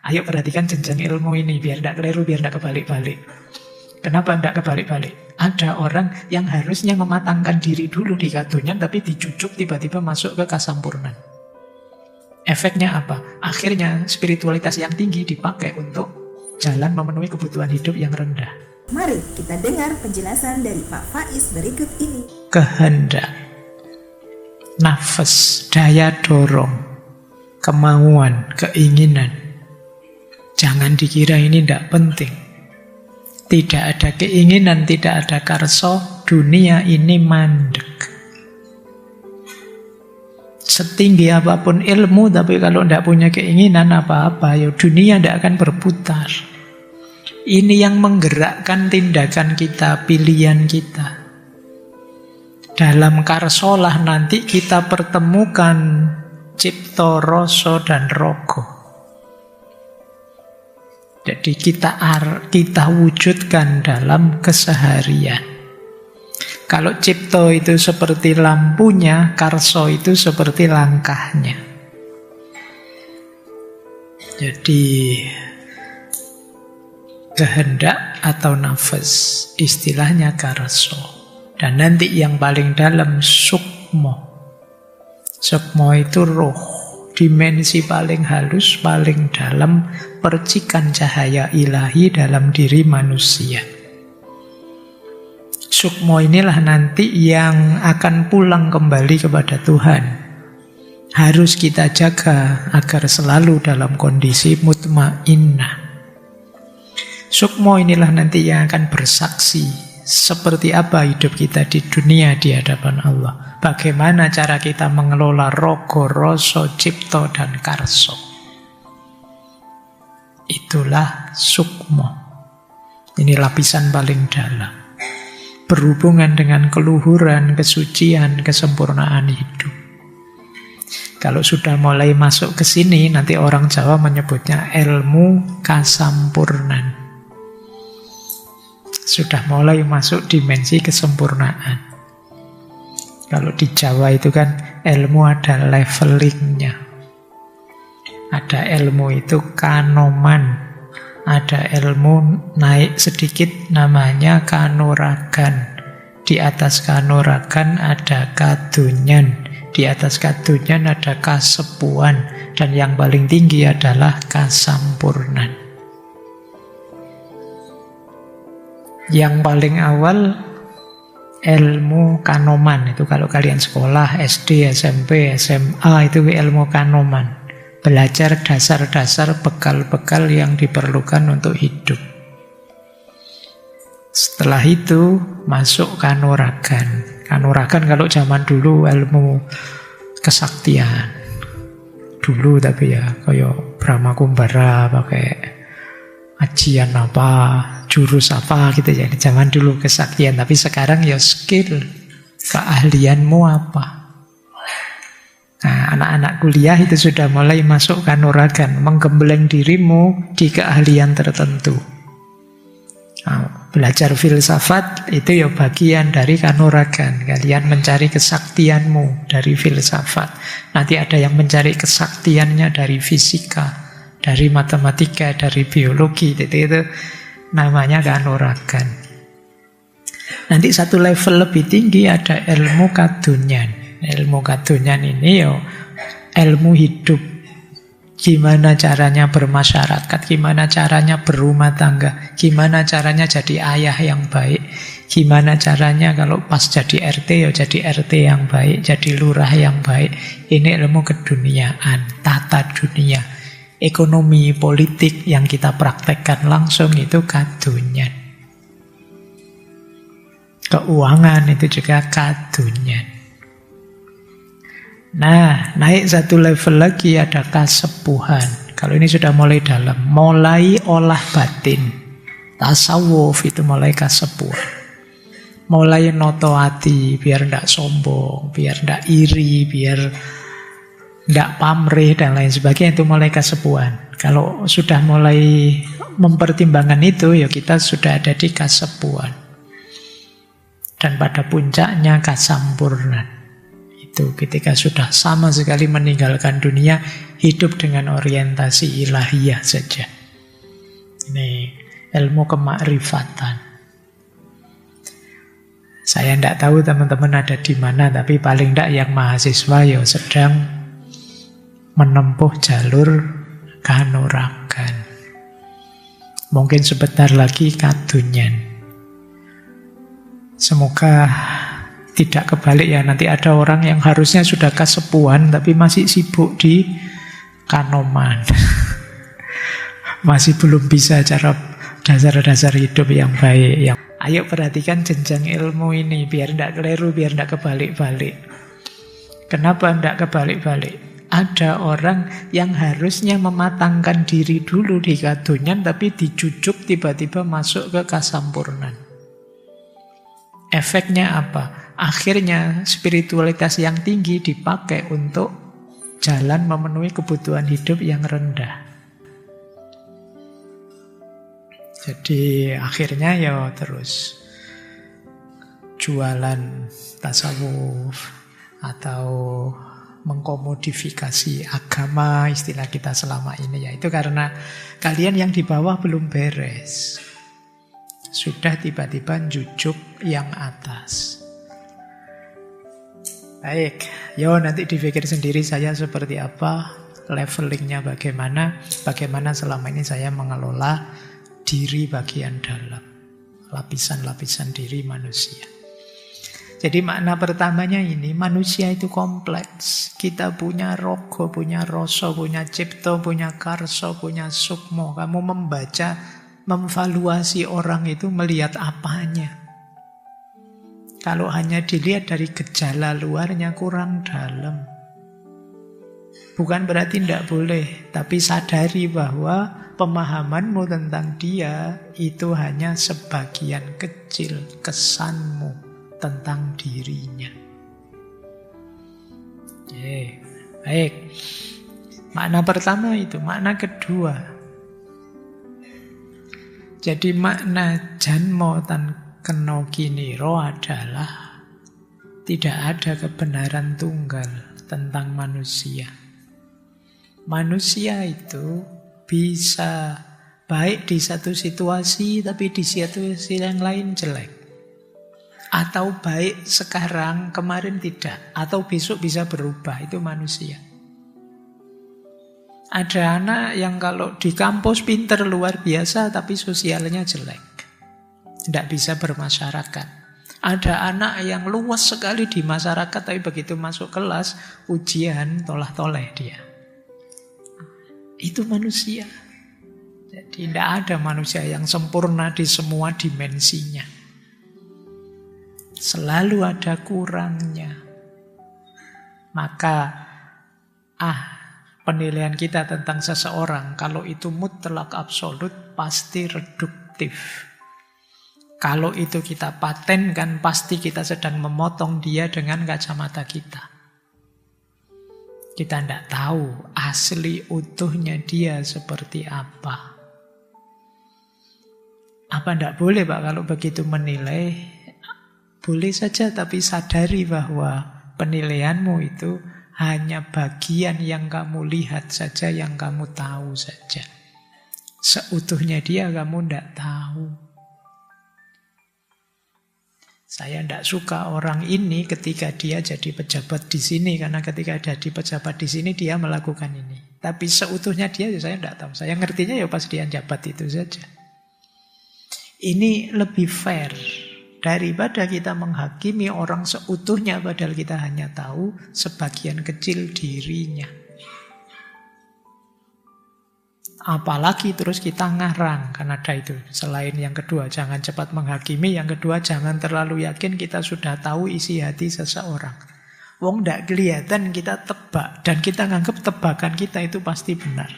Ayo perhatikan jenjang ilmu ini, biar tidak keliru, biar tidak kebalik-balik. Kenapa tidak kebalik-balik? Ada orang yang harusnya mematangkan diri dulu di kadunyan, tapi dicucuk tiba-tiba masuk ke kasampurnan. Efeknya apa? Akhirnya spiritualitas yang tinggi dipakai untuk jalan memenuhi kebutuhan hidup yang rendah. Mari kita dengar penjelasan dari Pak Faiz berikut ini. Kehendak, nafas, daya dorong, kemauan, keinginan. Jangan dikira ini tidak penting. Tidak ada keinginan, tidak ada karso, dunia ini mandek. Setinggi apapun ilmu, tapi kalau tidak punya keinginan apa-apa, ya dunia tidak akan berputar. Ini yang menggerakkan tindakan kita, pilihan kita. Dalam karsolah nanti kita pertemukan cipta, rasa, dan rogo. Jadi kita wujudkan dalam keseharian. Kalau cipta itu seperti lampunya, karso itu seperti langkahnya. Jadi kehendak atau nafas, istilahnya karso. Dan nanti yang paling dalam sukmo. Sukmo itu roh, dimensi paling halus, paling dalam, percikan cahaya ilahi dalam diri manusia. Sukmo inilah nanti yang akan pulang kembali kepada Tuhan. Harus kita jaga agar selalu dalam kondisi mutmainnah. Sukmo inilah nanti yang akan bersaksi seperti apa hidup kita di dunia di hadapan Allah. Bagaimana cara kita mengelola rogo, rasa, cipta, dan karso. Itulah sukmo. Ini lapisan paling dalam. Berhubungan dengan keluhuran, kesucian, kesempurnaan hidup. Kalau sudah mulai masuk ke sini, nanti orang Jawa menyebutnya ilmu kasampurnan. Sudah mulai masuk dimensi kesempurnaan. Kalau di Jawa itu kan ilmu ada levelingnya. Ada ilmu itu kanoman. Ada ilmu naik sedikit namanya kanuragan. Di atas kanuragan ada kadunyan. Di atas kadunyan ada kasepuan. Dan yang paling tinggi adalah kasampurnan. Yang paling awal ilmu kanoman. Itu kalau kalian sekolah SD, SMP, SMA itu ilmu kanoman. Belajar dasar-dasar bekal-bekal yang diperlukan untuk hidup. Setelah itu masuk kanuragan. Kanuragan kalau zaman dulu ilmu kesaktian. Dulu tapi ya kayak Brahma Kumbara pakai ajian apa, jurus apa gitu ya. Di zaman dulu kesaktian, tapi sekarang ya skill. Keahlianmu apa? Nah, anak-anak kuliah itu sudah mulai masuk kanuragan, menggembleng dirimu di keahlian tertentu. Nah, belajar filsafat itu ya bagian dari kanuragan. Kalian mencari kesaktianmu dari filsafat. Nanti ada yang mencari kesaktiannya dari fisika, dari matematika, dari biologi. Itu namanya kanuragan. Nanti satu level lebih tinggi ada ilmu kadunyan. Ilmu kadunyan ini ya ilmu hidup. Gimana caranya bermasyarakat, gimana caranya berumah tangga, gimana caranya jadi ayah yang baik, gimana caranya kalau pas jadi RT ya jadi RT yang baik, jadi lurah yang baik. Ini ilmu keduniaan, tata dunia, ekonomi, politik yang kita praktekkan langsung itu kadunyan. Keuangan itu juga kadunyan. Nah, naik satu level lagi ada kasepuhan. Kalau ini sudah mulai dalam, mulai olah batin. Tasawuf itu mulai kasepuhan. Mulai noto hati, biar tidak sombong, biar tidak iri, biar tidak pamrih, dan lain sebagainya. Itu mulai kasepuhan. Kalau sudah mulai mempertimbangkan itu, ya kita sudah ada di kasepuhan. Dan pada puncaknya kasampurnan. Itu ketika sudah sama sekali meninggalkan dunia, hidup dengan orientasi ilahiyah saja. Ini ilmu kemakrifatan. Saya tidak tahu teman-teman ada di mana, tapi paling tidak yang mahasiswa ya sedang menempuh jalur kanuragan. Mungkin sebentar lagi kadunyan. Semoga tidak kebalik ya. Nanti ada orang yang harusnya sudah kasepuhan tapi masih sibuk di kanoman. Masih belum bisa cara dasar-dasar hidup yang baik. Ayo perhatikan jenjang ilmu ini biar tidak keliru, biar tidak kebalik-balik. Kenapa tidak kebalik-balik? Ada orang yang harusnya mematangkan diri dulu di kadunyan, tapi dijujuk tiba-tiba masuk ke kasampurnan. Efeknya apa? Akhirnya spiritualitas yang tinggi dipakai untuk jalan memenuhi kebutuhan hidup yang rendah. Jadi akhirnya ya terus jualan tasawuf atau mengkomodifikasi agama, istilah kita selama ini, yaitu karena kalian yang di bawah belum beres, sudah tiba-tiba jujuk yang atas. Baik, yo nanti dipikir sendiri saya seperti apa, levelingnya bagaimana selama ini saya mengelola diri bagian dalam, lapisan-lapisan diri manusia. Jadi makna pertamanya ini, manusia itu kompleks. Kita punya rogo, punya rasa, punya cipta, punya karsa, punya sukmo. Kamu membaca, memvaluasi orang itu melihat apanya. Kalau hanya dilihat dari gejala luarnya kurang dalam. Bukan berarti tidak boleh, tapi sadari bahwa pemahamanmu tentang dia itu hanya sebagian kecil kesanmu tentang dirinya. Baik. Makna pertama itu. Makna kedua, jadi makna janmo tan keno kiniro adalah tidak ada kebenaran tunggal tentang manusia. Manusia itu bisa baik di satu situasi, tapi di situasi yang lain jelek. Atau baik sekarang, kemarin tidak. Atau besok bisa berubah. Itu manusia. Ada anak yang kalau di kampus pinter luar biasa, tapi sosialnya jelek. Tidak bisa bermasyarakat. Ada anak yang luas sekali di masyarakat, tapi begitu masuk kelas, ujian tolah-toleh dia. Itu manusia. Jadi tidak ada manusia yang sempurna di semua dimensinya. Selalu ada kurangnya. Maka penilaian kita tentang seseorang, kalau itu mutlak absolut, pasti reduktif. Kalau itu kita patenkan, pasti kita sedang memotong dia dengan kacamata kita. Kita tidak tahu asli utuhnya dia seperti apa. Apa tidak boleh Pak kalau begitu menilai? Boleh saja, tapi sadari bahwa penilaianmu itu hanya bagian yang kamu lihat saja, yang kamu tahu saja. Seutuhnya dia kamu tidak tahu. Saya tidak suka orang ini ketika dia jadi pejabat di sini, karena ketika jadi pejabat di sini dia melakukan ini. Tapi seutuhnya dia saya tidak tahu. Saya ngertinya ya pas dia jabat itu saja. Ini lebih fair daripada kita menghakimi orang seutuhnya padahal kita hanya tahu sebagian kecil dirinya. Apalagi terus kita ngarang, karena ada itu. Selain yang kedua, jangan cepat menghakimi. Yang kedua, jangan terlalu yakin kita sudah tahu isi hati seseorang. Wong ndak kelihatan kita tebak, dan kita nganggap tebakan kita itu pasti benar.